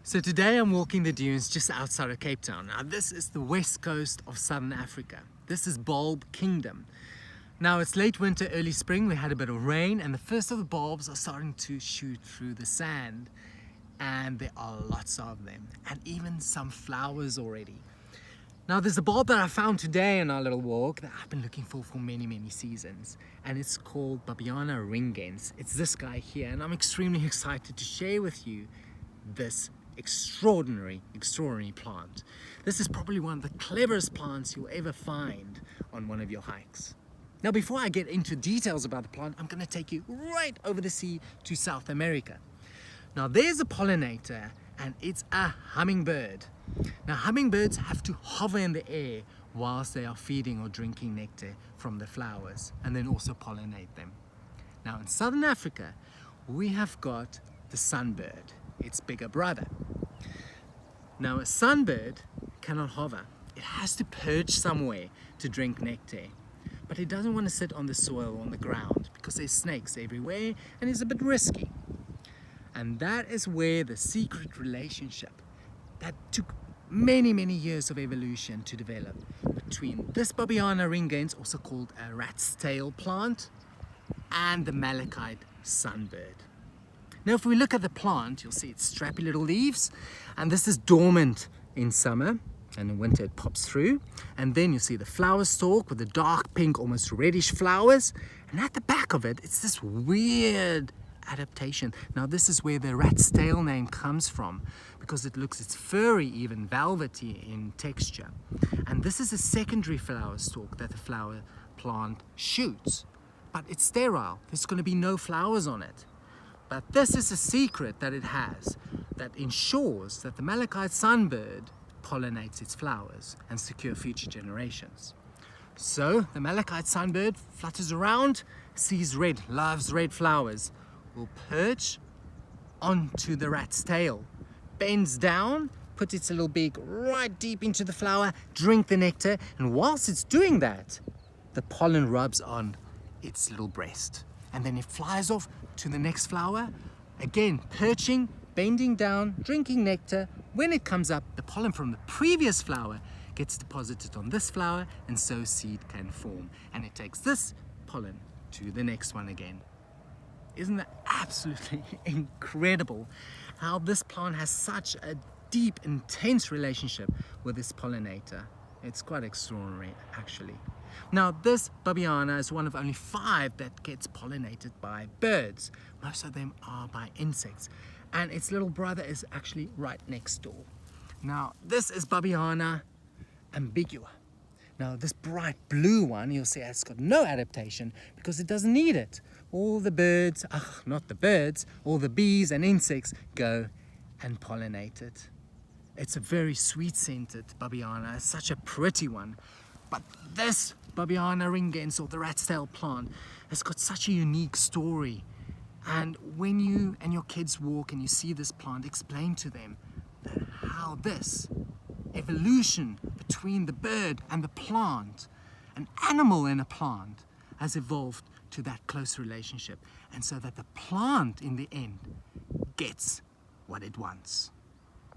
So today I'm walking the dunes just outside of Cape Town. Now this is the west coast of southern Africa. This is Bulb Kingdom. Now it's late winter, early spring, we had a bit of rain and the first of the bulbs are starting to shoot through the sand. And there are lots of them and even some flowers already. Now there's a bulb that I found today on our little walk that I've been looking for many seasons, and it's called Babiana ringens. It's this guy here, and I'm extremely excited to share with you this extraordinary plant. This is probably one of the cleverest plants you'll ever find on one of your hikes. Now before I get into details about the plant, I'm going to take you right over the sea to South America. Now there's a pollinator and it's a hummingbird. Now hummingbirds have to hover in the air whilst they are feeding or drinking nectar from the flowers and then also pollinate them. Now in southern Africa we have got the sunbird, its bigger brother. Now a sunbird cannot hover. It has to perch somewhere to drink nectar, but it doesn't want to sit on the soil or on the ground because there's snakes everywhere and it's a bit risky. And that is where the secret relationship that took many years of evolution to develop between this Babiana ringens, also called a rat's tail plant, and the malachite sunbird. Now if we look at the plant, you'll see its strappy little leaves, and this is dormant in summer, and in winter it pops through. And then you see the flower stalk with the dark pink, almost reddish flowers, and at the back of it, it's this weird adaptation. Now this is where the rat's tail name comes from, because it's furry, even velvety in texture. And this is a secondary flower stalk that the flower plant shoots, but it's sterile. There's going to be no flowers on it. But this is a secret that it has that ensures that the malachite sunbird pollinates its flowers and secure future generations. So the malachite sunbird flutters around, sees red, loves red flowers, will perch onto the rat's tail, bends down, puts its little beak right deep into the flower, drink the nectar, and whilst it's doing that, the pollen rubs on its little breast. And then it flies off to the next flower, again perching, bending down, drinking nectar. When it comes up, the pollen from the previous flower gets deposited on this flower, and so seed can form. And it takes this pollen to the next one again. Isn't that absolutely incredible how this plant has such a deep, intense relationship with this pollinator? It's quite extraordinary, actually. Now, this Babiana is one of only 5 that gets pollinated by birds. Most of them are by insects. And its little brother is actually right next door. Now, this is Babiana ambigua. Now, this bright blue one, you'll see it's got no adaptation because it doesn't need it. All the birds, not the birds, all the bees and insects go and pollinate it. It's a very sweet-scented Babiana. It's such a pretty one. But this Babiana ringens, or the rat's tail plant, has got such a unique story. And when you and your kids walk and you see this plant, explain to them that how this evolution between the bird and the plant, an animal and a plant, has evolved to that close relationship, and so that the plant in the end gets what it wants.